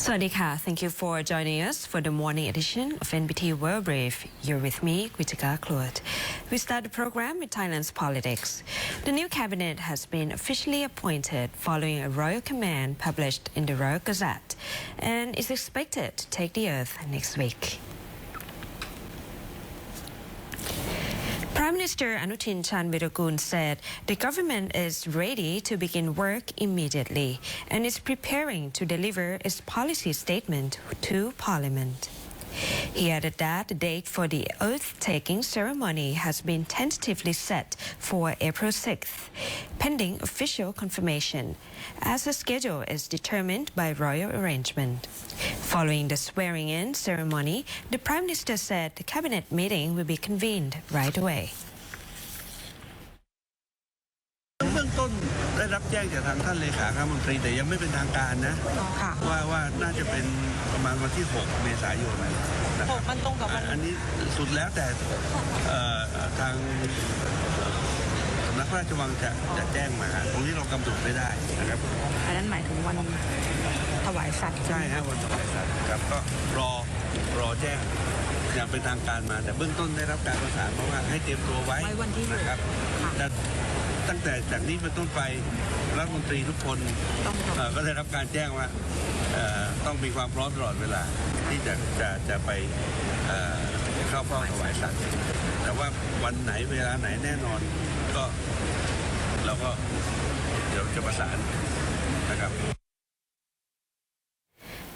Swadika, thank you for joining us for the morning edition of NBT World Brief. You're with me, Kwichika Kluat. We start the program with Thailand's politics. The new cabinet has been officially appointed following a royal command published in the Royal Gazette and is expected to take the oath next week. Prime Minister Anutin Chanvirakul said the government is ready to begin work immediately and is preparing to deliver its policy statement to Parliament. He added that the date for the oath-taking ceremony has been tentatively set for April 6th, pending official confirmation, as the schedule is determined by royal arrangement. Following the swearing-in ceremony, the Prime Minister said the cabinet meeting will be convened right away. เบื้องต้นได้รับแจ้งจากทางท่านเลขาคณะรัฐมนตรีแต่ยังไม่เป็นทางการนะว่าน่าจะเป็นประมาณวันที่ 6 เมษายนนะครับมันตรงกับวันอันนี้สุดแล้วแต่ทางสำนักพระราชวังจะแจ้งมาตรงนี้เรากำหนดไม่ได้นะครับอันนั้นหมายถึงวันถวายสัตย์ใช่ครับวันถวายสัตย์ครับก็รอแจ้งอย่างเป็นทางการมาแต่เบื้องต้นได้รับการประสานมาว่าให้เตรียมตัวไว้นะครับตั้งแต่จากนี้เป็นต้นไปรัฐมนตรีทุกคนก็ได้รับการแจ้งว่าต้องมีความพร้อมตลอดเวลาที่จะไปเข้าเฝ้าถวายสัตย์แต่ว่าวันไหนเวลาไหนแน่นอนก็เราก็เดี๋ยวจะประสานนะครับ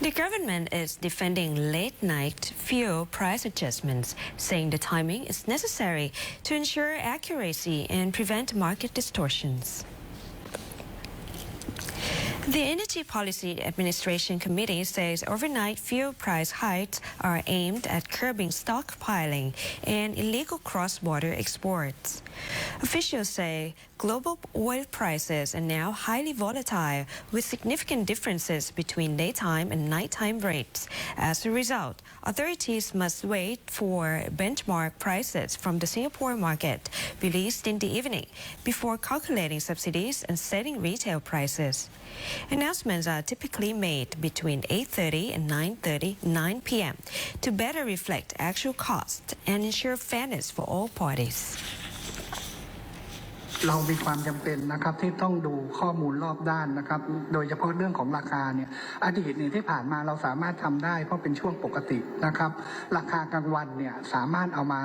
The government is defending late-night fuel price adjustments, saying the timing is necessary to ensure accuracy and prevent market distortions. The Energy Policy Administration Committee says overnight fuel price hikes are aimed at curbing stockpiling and illegal cross-border exports. Officials say global oil prices are now highly volatile, with significant differences between daytime and nighttime rates. As a result, authorities must wait for benchmark prices from the Singapore market released in the evening before calculating subsidies and setting retail prices. Announcements are typically made between 8:30 and 9 p.m. to better reflect actual costs and ensure fairness for all parties. เรามีความจำเป็นนะครับที่ต้องดูข้อมูลรอบด้านนะครับโดยเฉพาะเรื่องของราคาเนี่ยอดีตที่ผ่านมาเราสามารถทำได้เพราะเป็นช่วงปกตินะครับราคากลางวันเนี่ยสามารถเอามา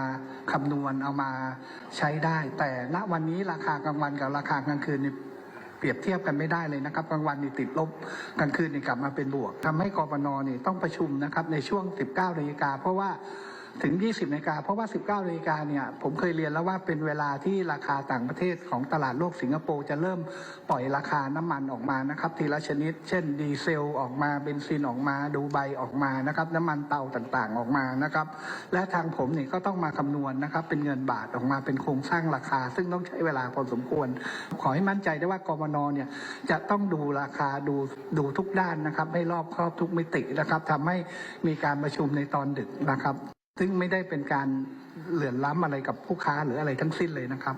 คำนวณเอามาใช้ได้แต่ณวันนี้ราคากลางวันกับราคากลางคืนนี่เปรียบเทียบกันไม่ได้เลยนะครับกลางวันนี่ติดลบกลางคืนนี่กลับมาเป็นบวกทำให้กปนนี่ต้องประชุมนะครับในช่วง 19 นาฬิกาเพราะว่าถึง 20 นาฬิกาเพราะว่า 19 นาฬิกาเนี่ยผมเคยเรียนแล้วว่าเป็นเวลาที่ราคาต่างประเทศของตลาดโลกสิงคโปร์จะเริ่มปล่อยราคาน้ำมันออกมานะครับทีละชนิดเช่นดีเซลออกมาเบนซินออกมาดูไบออกมานะครับน้ำมันเตาต่างๆออกมานะครับและทางผมนี่ก็ต้องมาคำนวณนะครับเป็นเงินบาทออกมาเป็นโครงสร้างราคาซึ่งต้องใช้เวลาพอสมควรขอให้มั่นใจได้ว่ากปนเนี่ยจะต้องดูราคาดูทุกด้านนะครับให้รอบครอบทุกมิตินะครับทำให้มีการประชุมในตอนดึกนะครับซึ่งไม่ได้เป็นการเหลื่อมล้ำอะไรกับผู้ค้าหรืออะไรทั้งสิ้นเลยนะครับ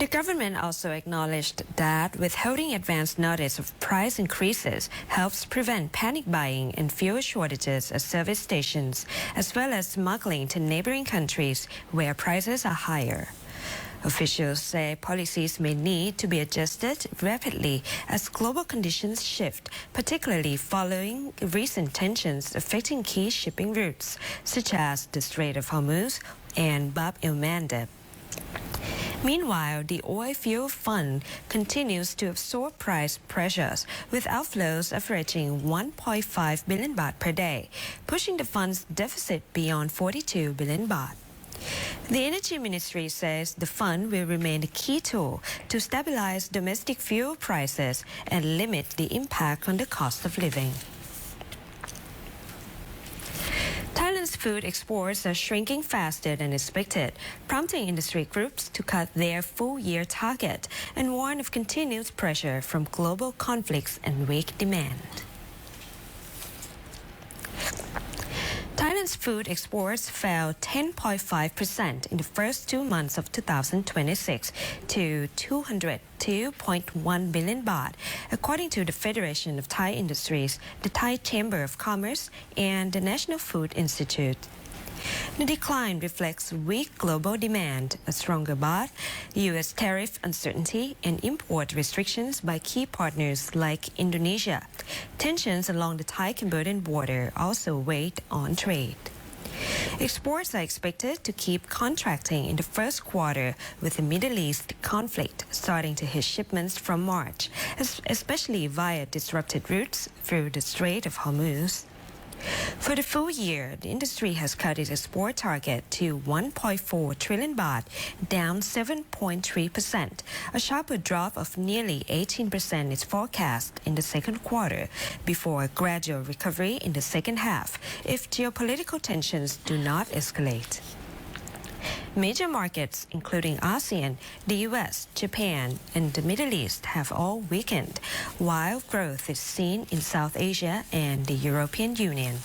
The government also acknowledged that withholding advance notice of price increases helps prevent panic buying and fuel shortages at service stations, as well as smuggling to neighboring countries where prices are higher. Officials say policies may need to be adjusted rapidly as global conditions shift, particularly following recent tensions affecting key shipping routes, such as the Strait of Hormuz and Bab el-Mandeb. Meanwhile, the Oil Fuel Fund continues to absorb price pressures, with outflows averaging 1.5 billion baht per day, pushing the fund's deficit beyond 42 billion baht. The Energy Ministry says the fund will remain a key tool to stabilize domestic fuel prices and limit the impact on the cost of living. Thailand's food exports are shrinking faster than expected, prompting industry groups to cut their full-year target and warn of continued pressure from global conflicts and weak demand. Thailand's food exports fell 10.5% in the first 2 months of 2026 to 202.1 billion baht, according to the Federation of Thai Industries, the Thai Chamber of Commerce, and the National Food Institute. The decline reflects weak global demand, a stronger baht, U.S. tariff uncertainty, and import restrictions by key partners like Indonesia. Tensions along the Thai-Cambodian border also weighed on trade. Exports are expected to keep contracting in the first quarter, with the Middle East conflict starting to hit shipments from March, especially via disrupted routes through the Strait of Hormuz. For the full year, the industry has cut its export target to 1.4 trillion baht, down 7.3%, a sharper drop of nearly 18% is forecast in the second quarter, before a gradual recovery in the second half if geopolitical tensions do not escalate. Major markets, including ASEAN, the US, Japan, and the Middle East, have all weakened, while growth is seen in South Asia and the European Union.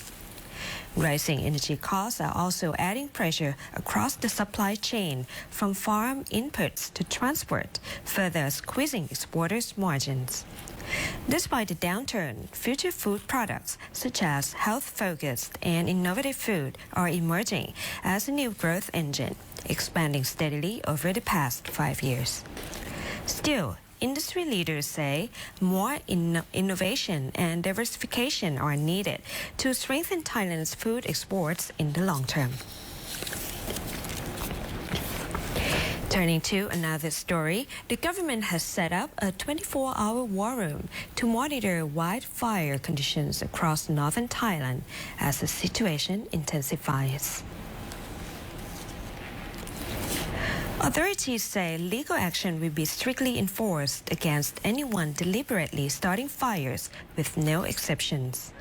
Rising energy costs are also adding pressure across the supply chain, from farm inputs to transport, further squeezing exporters' margins. Despite the downturn, future food products such as health-focused and innovative food are emerging as a new growth engine, expanding steadily over the past 5 years. Still, industry leaders say more innovation and diversification are needed to strengthen Thailand's food exports in the long term. Turning to another story, the government has set up a 24-hour war room to monitor wildfire conditions across northern Thailand as the situation intensifies. Authorities say legal action will be strictly enforced against anyone deliberately starting fires, with no exceptions.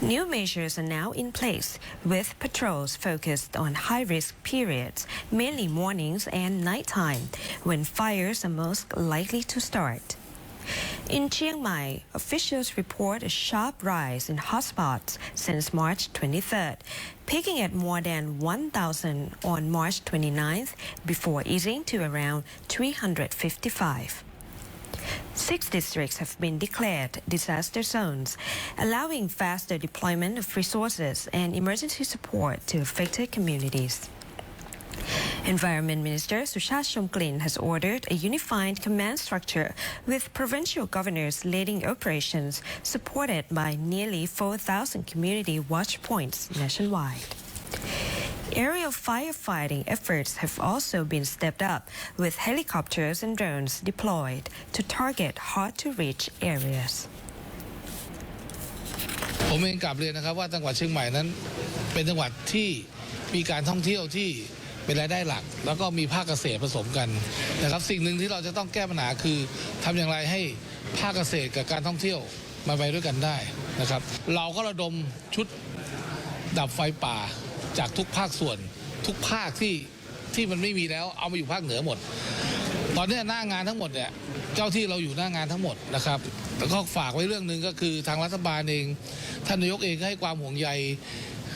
New measures are now in place, with patrols focused on high-risk periods, mainly mornings and nighttime, when fires are most likely to start. In Chiang Mai, officials report a sharp rise in hotspots since March 23rd, peaking at more than 1,000 on March 29th before easing to around 355. 6 districts have been declared disaster zones, allowing faster deployment of resources and emergency support to affected communities. Environment Minister Suchart Chomklin has ordered a unified command structure with provincial governors leading operations, supported by nearly 4,000 community watch points nationwide. Aerial firefighting efforts have also been stepped up, with helicopters and drones deployed to target hard-to-reach areas. ผมเองกลับเรียนนะครับว่าจังหวัดเชียงใหม่นั้นเป็นจังหวัดที่มีการท่องเที่ยวที่เป็นรายได้หลักแล้วก็มีภาคเกษตรผสมกันนะครับสิ่งหนึ่งที่เราจะต้องแก้ปัญหาคือทำอย่างไรให้ภาคเกษตรกับการท่องเที่ยวมาไปด้วยกันได้นะครับเราก็ระดมชุดดับไฟป่าจากทุกภาคส่วนทุกภาคที่มันไม่มีแล้วเอามาอยู่ภาคเหนือหมดตอนนี้หน้างานทั้งหมดเนี่ยเจ้าที่เราอยู่หน้างานทั้งหมดนะครับแล้วก็ฝากไว้เรื่องนึงก็คือทางรัฐบาลเองท่านนายกเองให้ความห่วงใย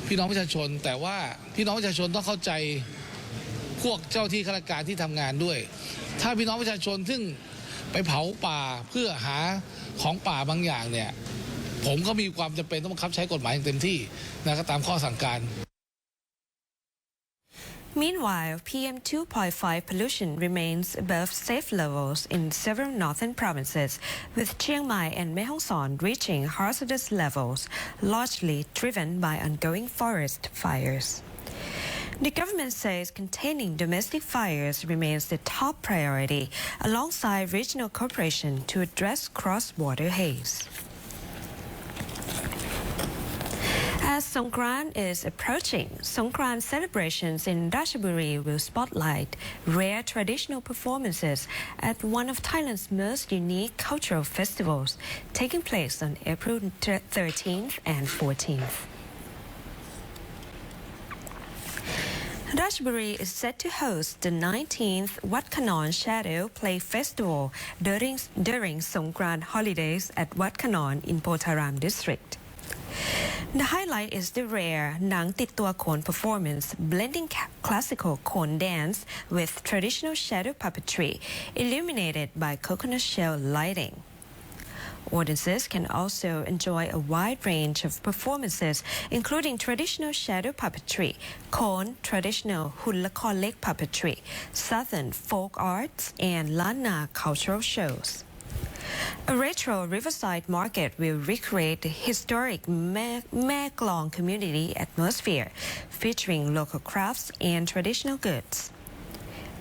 พี่น้องประชาชนแต่ว่าพี่น้องประชาชนต้องเข้าใจพวกเจ้าที่ข้าราชการที่ทำงานด้วยถ้าพี่น้องประชาชนซึ่งไปเผาป่าเพื่อหาของป่าบางอย่างเนี่ยผมก็มีความจำเป็นต้องบังคับใช้กฎหมายอย่างเต็มที่นะครับตามข้อสั่งการMeanwhile, PM 2.5 pollution remains above safe levels in several northern provinces, with Chiang Mai and Mae Hong Son reaching hazardous levels, largely driven by ongoing forest fires. The government says containing domestic fires remains the top priority, alongside regional cooperation to address cross-border haze. As Songkran is approaching, Songkran celebrations in Ratchaburi will spotlight rare traditional performances at one of Thailand's most unique cultural festivals, taking place on April 13th and 14th. Ratchaburi is set to host the 19th Wat Kanon Shadow Play Festival during Songkran holidays at Wat Kanon in Potaram district. The highlight is the rare หนังติดตัวโขน performance blending classical โขน dance with traditional shadow puppetry illuminated by coconut shell lighting. Audiences can also enjoy a wide range of performances, including traditional shadow puppetry, Khon traditional หุ่นละครเล็ก puppetry, southern folk arts, and Lana cultural shows. A retro riverside market will recreate the historic Mae Klong community atmosphere, featuring local crafts and traditional goods.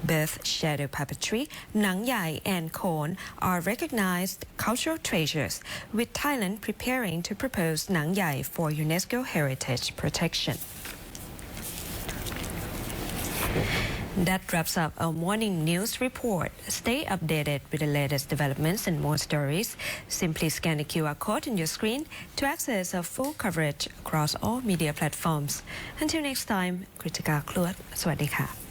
Both shadow puppetry, Nang Yai, and Khon are recognized cultural treasures, with Thailand preparing to propose Nang Yai for UNESCO heritage protection. That wraps up our morning news report. Stay updated with the latest developments and more stories. Simply scan the QR code on your screen to access our full coverage across all media platforms. Until next time, Kritika Kluat, สวัสดีค่ะ